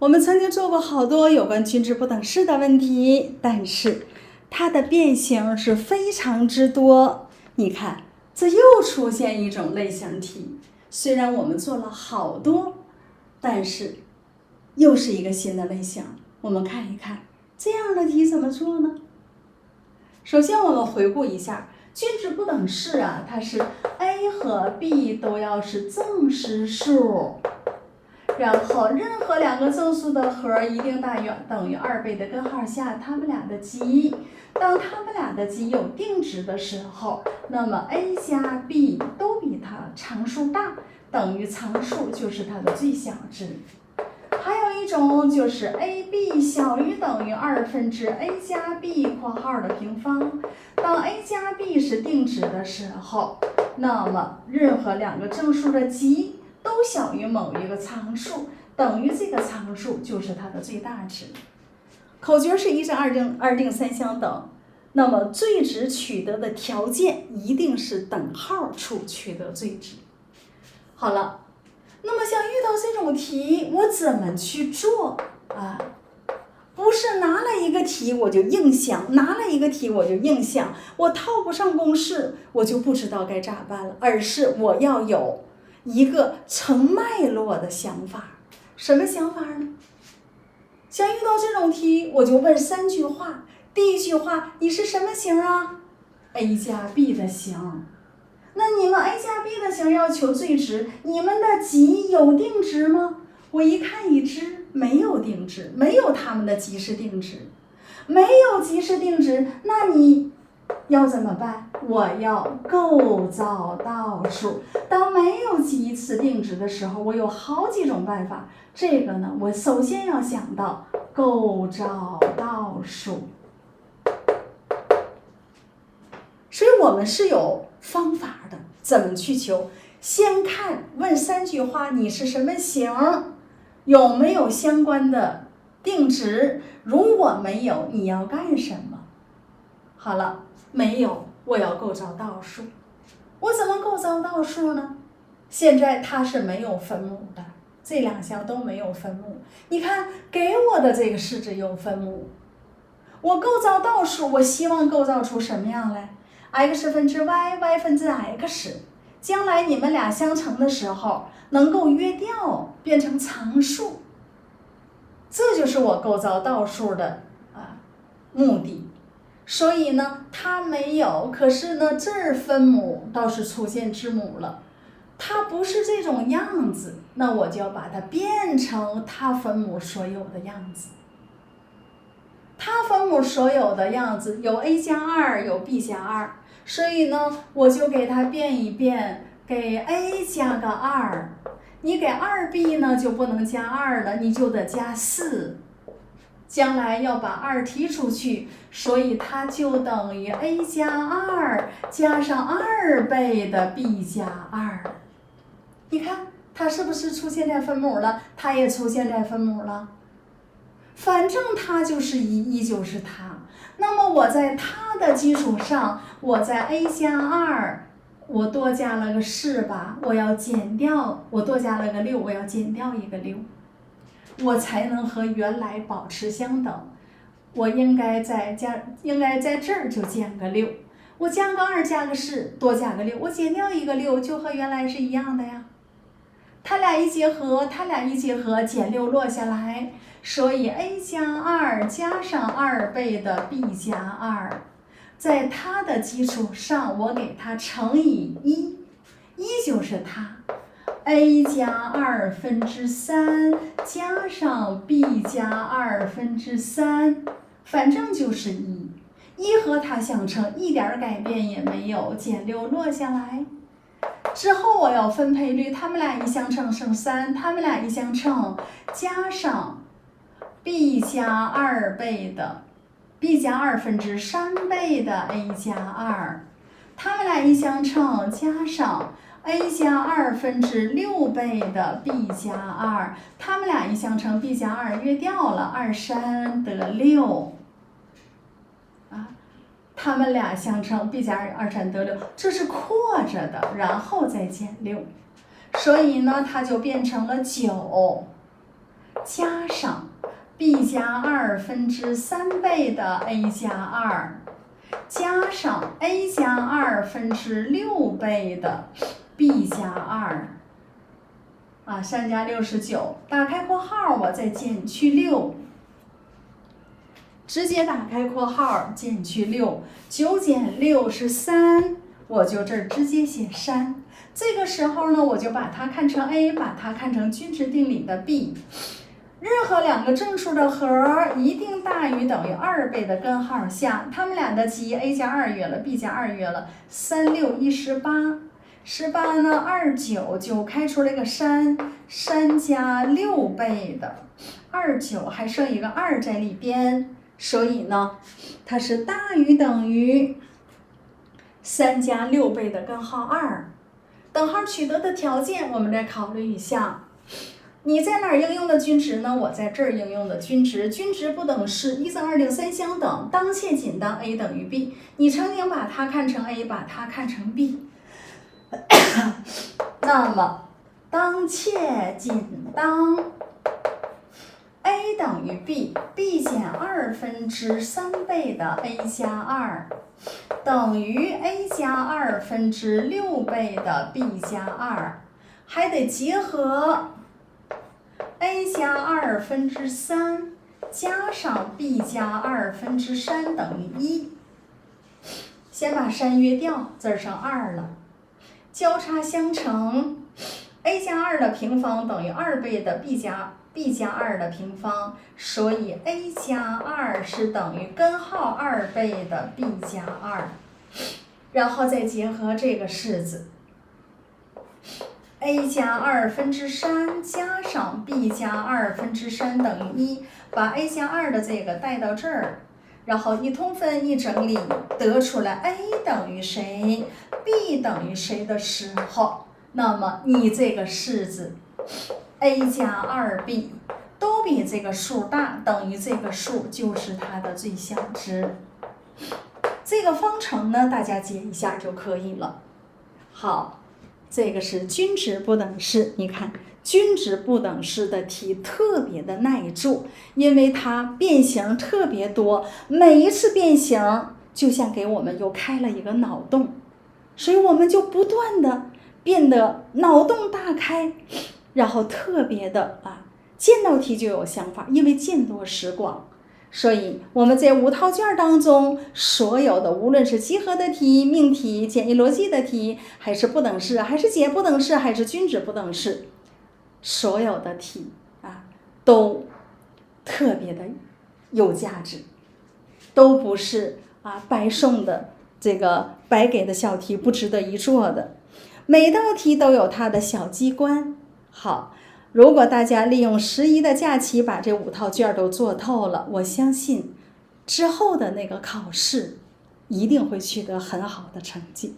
我们曾经做过好多有关均值不等式的问题，但是它的变形是非常之多。你看，这又出现一种类型题，虽然我们做了好多，但是又是一个新的类型。我们看一看这样的题怎么做呢？首先我们回顾一下均值不等式啊，它是 a 和 b 都要是正实数，然后任何两个正数的和一定大于等于2倍的根号下它们俩的积，当它们俩的积有定值的时候，那么 a 加 b 都比它常数大，等于常数就是它的最小值。还有一种就是 ab 小于等于2分之 a 加 b 括号的平方，当 a 加 b 是定值的时候，那么任何两个正数的积都小于某一个常数，等于这个常数就是它的最大值。口诀是一正二定三相等，那么最值取得的条件一定是等号处取得最值。好了，那么像遇到这种题我怎么去做啊？不是拿了一个题我就硬想，拿了一个题我就硬想，我套不上公式我就不知道该咋办了，而是我要有一个成脉络的想法。什么想法呢？像遇到这种题我就问3句话。第一句话，你是什么形啊？ a 加 b 的形。那你们 a 加 b 的形要求最值，你们的积有定值吗？我一看已知没有定值，没有他们的积是定值，没有积是定值，那你要怎么办？我要构造倒数。当没有积是定值的时候，我有好几种办法。这个呢，我首先要想到构造倒数。所以我们是有方法的，怎么去求？先问3句话，你是什么形？有没有相关的定值？如果没有，你要干什么？好了，没有，我要构造倒数。我怎么构造倒数呢？现在它是没有分母的，这2项都没有分母。你看给我的这个式子有分母，我构造倒数，我希望构造出什么样来？x 分之 y，y 分之 x， 将来你们俩相乘的时候能够约掉，变成常数，这就是我构造倒数的目的。所以呢，它没有，可是呢，这儿分母倒是出现字母了，它不是这种样子，那我就要把它变成它分母所有的样子。它分母所有的样子有 a 加2，有 b 加2，所以呢，我就给它变一变，给 a 加个2，你给2b 呢就不能加2了，你就得加4。将来要把2提出去，所以它就等于 a 加2加上2倍的 b 加2。你看它是不是出现在分母了？它也出现在分母了。反正它就是一就是它。那么我在它的基础上，我在 a 加2，我多加了个4吧，我要减掉，我多加了个6，我要减掉一个6。我才能和原来保持相等。我应该在这儿就减个6，我加个2加个4，多加个6，我减掉一个6，就和原来是一样的呀。它俩一结合，减6落下来，所以 a 加2加上2倍的 b 加2，在它的基础上，我给它乘以1就是它。a 加2分之3加上 b 加2分之3，反正就是1和它相乘，一点改变也没有，减6落下来。之后我要分配率，它们俩一相乘剩3，它们俩一相乘加上 b 加2倍的 b 加2分之3倍的 a 加2，它们俩一相乘加上a 加2分之6倍的 b 加2，它们俩一相乘 b 加2约掉了，2、3得6。它们俩相乘 b 加2 3得6，这是扩着的，然后再减6，所以呢它就变成了9。加上 b 加2分之3倍的 a 加2，加上 a 加2分之6倍的 b 加2， 3加6是9，打开括号我再减去6，直接打开括号减去6，9减6是3，我就这儿直接写3。这个时候呢，我就把它看成 a， 把它看成均值定理的 b。任何两个正数的和一定大于等于2倍的根号下，它们俩的积 a 加2约了 b 加2约了，3、6、1、18，18呢29就开出了一个3加6倍的29，还剩一个2在里边，所以呢，它是大于等于3加6倍的根号2。等号取得的条件，我们再考虑一下。你在哪儿应用的均值呢？我在这儿应用的均值，均值不等式1增2令3相等，当切仅当 a 等于 b。你曾经把它看成 a， 把它看成 b。那么当切仅当 a 等于 b，b 减2分之3倍的 a 加2等于 a 加2分之6倍的 b 加2，还得结合 a 加2分之3加上 b 加2分之3等于1。先把3约掉，这儿剩2了。交叉相乘 ，a 加2的平方等于2倍的 b 加2的平方，所以 a 加2是等于根号2倍的 b 加2。然后再结合这个式子。a 加2分之3加上 b 加2分之3等于1，把 a 加2的这个带到这儿，然后一通分一整理，得出来 a 等于谁 ，b 等于谁的时候，那么你这个式子 a 加2b 都比这个数大，等于这个数就是它的最小值。这个方程呢，大家解一下就可以了。好。这个是均值不等式，你看均值不等式的题特别的耐做，因为它变形特别多，每一次变形就像给我们又开了一个脑洞，所以我们就不断的变得脑洞大开，然后特别的见到题就有想法，因为见多识广。所以我们在5套卷当中，所有的无论是集合的题、命题、简易逻辑的题，还是不等式，还是解不等式，还是均值不等式，所有的题都特别的有价值，都不是白送的这个白给的小题，不值得一做的。每道题都有它的小机关。好。如果大家利用11的假期把这5套卷都做透了，我相信之后的那个考试一定会取得很好的成绩。